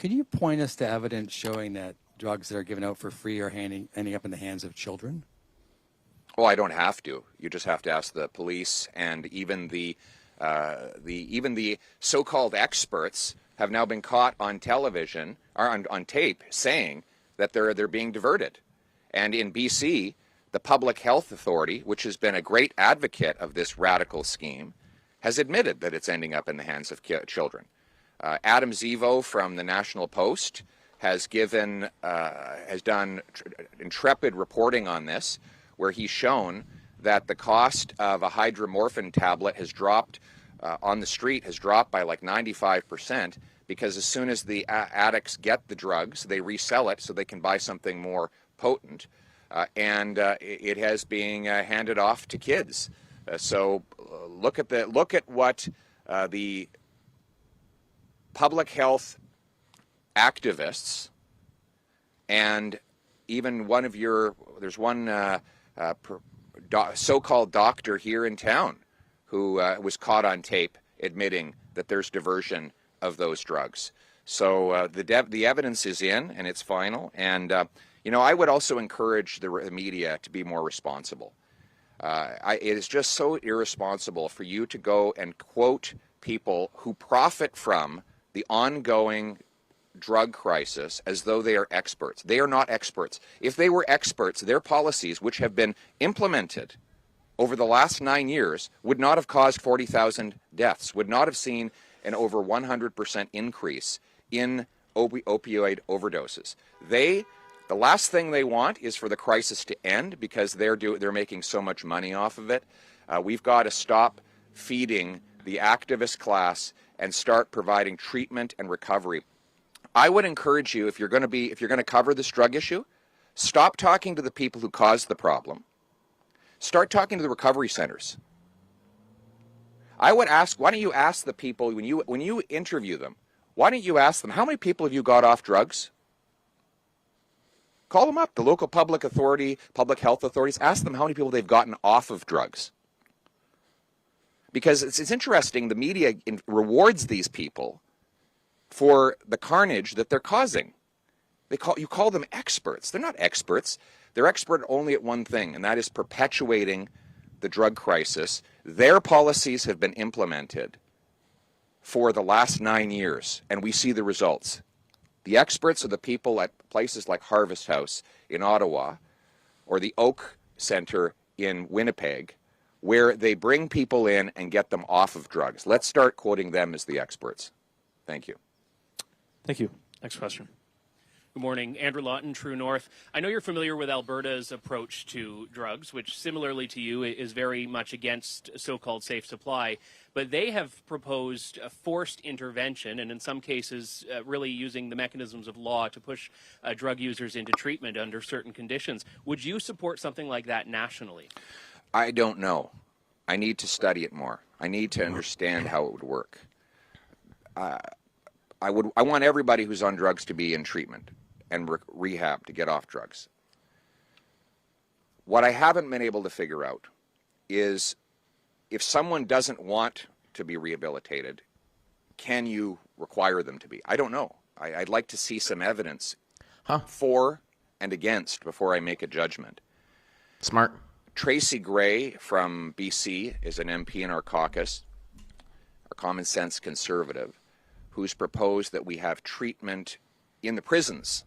Can you point us to evidence showing that drugs that are given out for free are ending up in the hands of children? Oh, I don't have to. You just have to ask the police, and even the so-called experts have now been caught on television or on tape saying that they're being diverted. And in BC, the Public Health Authority, which has been a great advocate of this radical scheme, has admitted that it's ending up in the hands of children. Adam Zivo from the National Post has done intrepid reporting on this, where he's shown that the cost of a hydromorphine tablet has dropped on the street, has dropped by like 95%, because as soon as the addicts get the drugs, they resell it so they can buy something more potent, and it has being handed off to kids. So look at what the public health activists and even there's one so-called doctor here in town who was caught on tape admitting that there's diversion of those drugs. So the evidence is in, and it's final. And I would also encourage the media to be more responsible. It is just so irresponsible for you to go and quote people who profit from the ongoing drug crisis as though they are experts. They are not experts. If they were experts, their policies, which have been implemented over the last 9 years, would not have caused 40,000 deaths, would not have seen an over 100% increase in opioid overdoses. The last thing they want is for the crisis to end, because they're making so much money off of it. We've got to stop feeding the activist class and start providing treatment and recovery. I would encourage you, if you're going to cover this drug issue, stop talking to the people who caused the problem. Start talking to the recovery centers. I would ask, why don't you ask the people, when you interview them, why don't you ask them, how many people have you got off drugs? Call them up, the local public health authorities, ask them how many people they've gotten off of drugs. Because it's interesting, the media rewards these people for the carnage that they're causing. You call them experts. They're not experts. They're expert only at one thing, and that is perpetuating the drug crisis. Their policies have been implemented for the last 9 years, and we see the results. The experts are the people at places like Harvest House in Ottawa or the Oak Centre in Winnipeg, where they bring people in and get them off of drugs. Let's start quoting them as the experts. Thank you. Thank you. Next question. Good morning. Andrew Lawton, True North. I know you're familiar with Alberta's approach to drugs, which similarly to you is very much against so-called safe supply, but they have proposed a forced intervention and in some cases really using the mechanisms of law to push drug users into treatment under certain conditions. Would you support something like that nationally? I don't know. I need to study it more. I need to understand how it would work. I want everybody who's on drugs to be in treatment and rehab to get off drugs. What I haven't been able to figure out is if someone doesn't want to be rehabilitated, can you require them to be? I don't know. I'd like to see some evidence for and against before I make a judgment. Smart. Tracy Gray from BC is an MP in our caucus, a common sense conservative, who's proposed that we have treatment in the prisons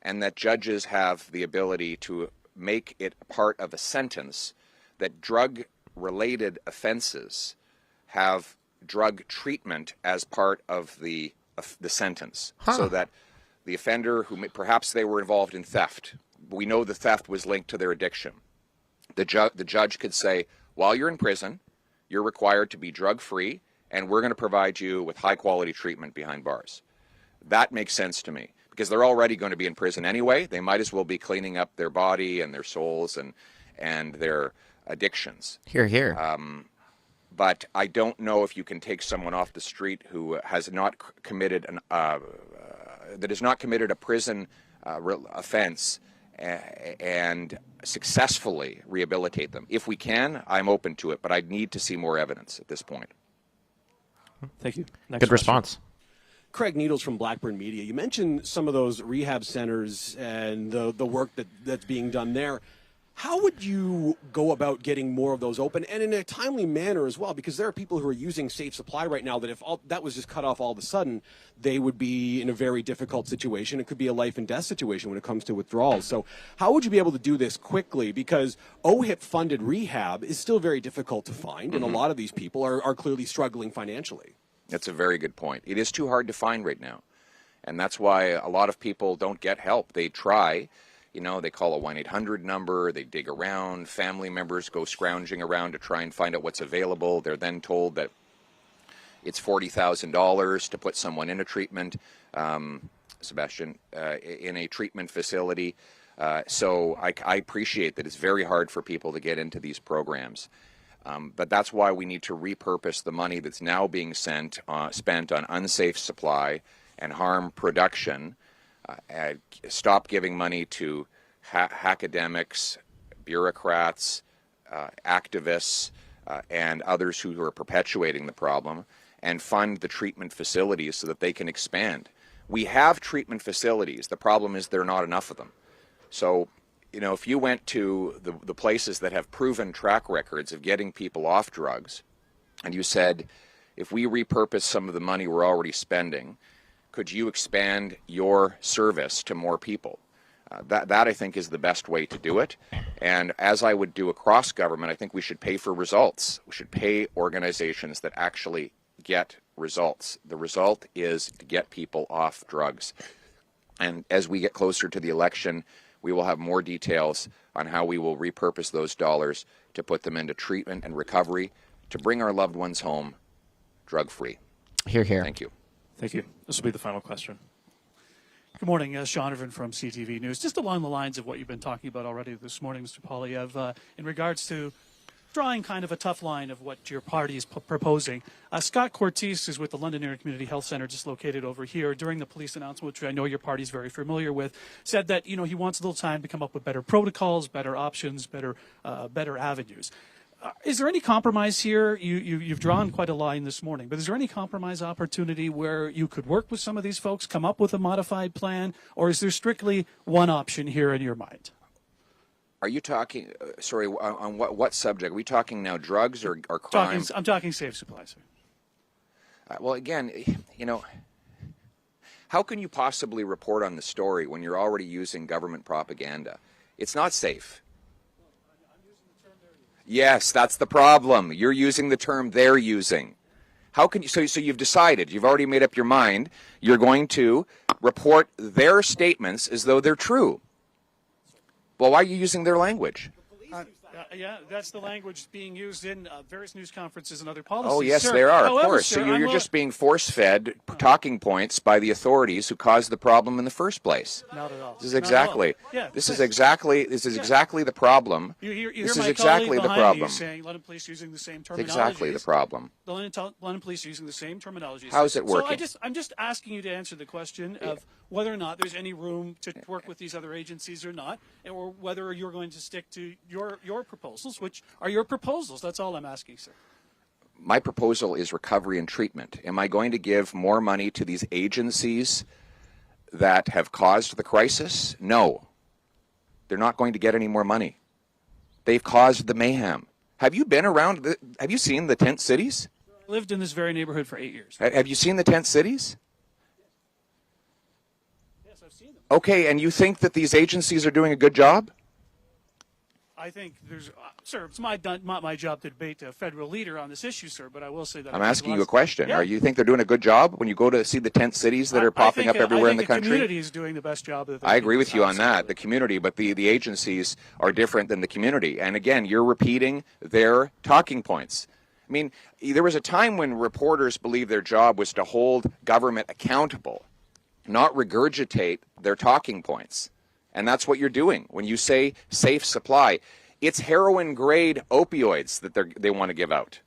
and that judges have the ability to make it part of a sentence that drug-related offenses have drug treatment as part of the sentence, so that the offender who perhaps they were involved in theft, we know the theft was linked to their addiction. The judge could say, while you're in prison, you're required to be drug-free, and we're going to provide you with high-quality treatment behind bars. That makes sense to me, because they're already going to be in prison anyway. They might as well be cleaning up their body and their souls and their addictions. Hear, hear. But I don't know if you can take someone off the street who has not committed a prison offense and successfully rehabilitate them. If we can, I'm open to it, but I need to see more evidence at this point. Thank you. Next Good question. response. Craig Needles from Blackburn Media. You mentioned some of those rehab centers and the work that's being done there. How would you go about getting more of those open, and in a timely manner as well? Because there are people who are using Safe Supply right now that if all that was just cut off all of a sudden, they would be in a very difficult situation. It could be a life and death situation when it comes to withdrawals. So how would you be able to do this quickly? Because OHIP-funded rehab is still very difficult to find, and a lot of these people are clearly struggling financially. That's a very good point. It is too hard to find right now. And that's why a lot of people don't get help. They try, you know, they call a 1-800 number, they dig around, family members go scrounging around to try and find out what's available. They're then told that it's $40,000 to put someone in a treatment, Sebastian, in a treatment facility. So I appreciate that it's very hard for people to get into these programs. But that's why we need to repurpose the money that's now being spent on unsafe supply and harm production. Stop giving money to academics, bureaucrats, activists, and others who are perpetuating the problem, and fund the treatment facilities so that they can expand. We have treatment facilities. The problem is there are not enough of them. So, you know, if you went to the places that have proven track records of getting people off drugs, and you said, if we repurpose some of the money we're already spending, could you expand your service to more people? That I think is the best way to do it. And as I would do across government, I think we should pay for results. We should pay organizations that actually get results. The result is to get people off drugs. And as we get closer to the election, we will have more details on how we will repurpose those dollars to put them into treatment and recovery to bring our loved ones home drug-free. Hear, hear. Thank you. Thank you. This will be the final question. Good morning. Sean Irvin from CTV News. Just along the lines of what you've been talking about already this morning, Mr. Poilievre, in regards to drawing kind of a tough line of what your party is proposing. Scott Cortese is with the London Area Community Health Centre, just located over here. During the police announcement, which I know your party is very familiar with, said that, you know, he wants a little time to come up with better protocols, better options, better avenues. Is there any compromise here? You've drawn quite a line this morning, but is there any compromise opportunity where you could work with some of these folks, come up with a modified plan, or is there strictly one option here in your mind? Are you talking, sorry, on what subject? Are we talking now drugs or crime? I'm talking safe supply, sir. Well, again, you know, how can you possibly report on the story when you're already using government propaganda? It's not safe. Yes, that's the problem. You're using the term they're using. How can you, so you've decided, you've already made up your mind, you're going to report their statements as though they're true. Well, why are you using their language? Yeah, that's the language being used in various news conferences and other policies. Oh, yes, sir. there are, However, of course. Sir, So you're just being force-fed talking points by the authorities who caused the problem in the first place. Not at all. This is exactly. Yeah, this is exactly the problem. You hear this my is exactly colleague the behind problem. you saying London Police using the same terminology. Exactly the problem. The London Police using the same terminology. How's it working? So I'm just asking you to answer the question of whether or not there's any room to work with these other agencies or not, or whether you're going to stick to your proposals, which are your proposals. That's all I'm asking, sir. My proposal is recovery and treatment. Am I going to give more money to these agencies that have caused the crisis? No. They're not going to get any more money. They've caused the mayhem. Have you been around? Have you seen the tent cities? I lived in this very neighborhood for 8 years. Have you seen the tent cities? Yes, I've seen them. Okay, and you think that these agencies are doing a good job? I think there's, sir, it's not my job to debate a federal leader on this issue, sir, but I will say that I'm asking you a question. Yeah. Are you think they're doing a good job when you go to see the tent cities that are popping up everywhere in the country? The community is doing the best job. I agree with you on that, the community, but the agencies are different than the community. And again, you're repeating their talking points. I mean, there was a time when reporters believed their job was to hold government accountable, not regurgitate their talking points. And that's what you're doing when you say safe supply. It's heroin-grade opioids that they want to give out.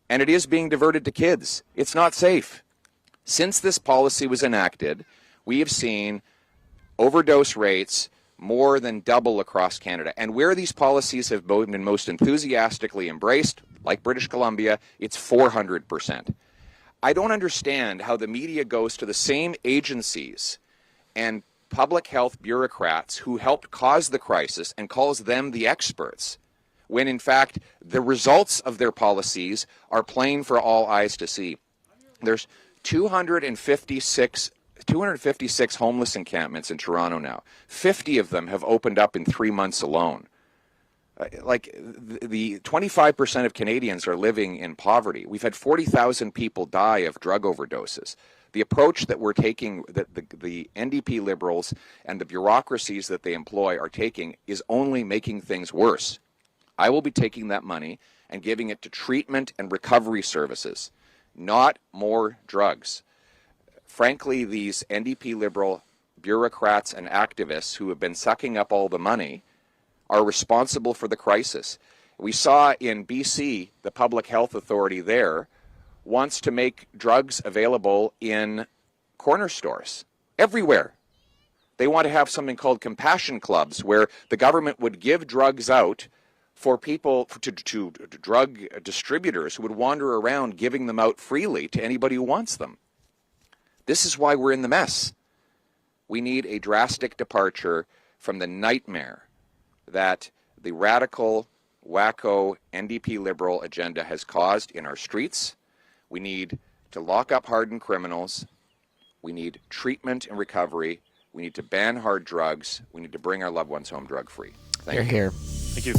And it is being diverted to kids. It's not safe. Since this policy was enacted, we have seen overdose rates more than double across Canada. And where these policies have been most enthusiastically embraced, like British Columbia, it's 400%. I don't understand how the media goes to the same agencies and public health bureaucrats who helped cause the crisis and calls them the experts, when in fact the results of their policies are plain for all eyes to see. There's 256 homeless encampments in Toronto now. 50 of them have opened up in 3 months alone. The 25% of Canadians are living in poverty. We've had 40,000 people die of drug overdoses. The approach that we're taking, that the NDP Liberals and the bureaucracies that they employ are taking, is only making things worse. I will be taking that money and giving it to treatment and recovery services, not more drugs. Frankly, these NDP Liberal bureaucrats and activists who have been sucking up all the money are responsible for the crisis. We saw in BC, the public health authority there wants to make drugs available in corner stores everywhere. They want to have something called compassion clubs where the government would give drugs out for people, to drug distributors who would wander around giving them out freely to anybody who wants them. This is why we're in the mess. We need a drastic departure from the nightmare that the radical, wacko, NDP Liberal agenda has caused in our streets. We need to lock up hardened criminals. We need treatment and recovery. We need to ban hard drugs. We need to bring our loved ones home drug-free. Thank you. Here. Thank you.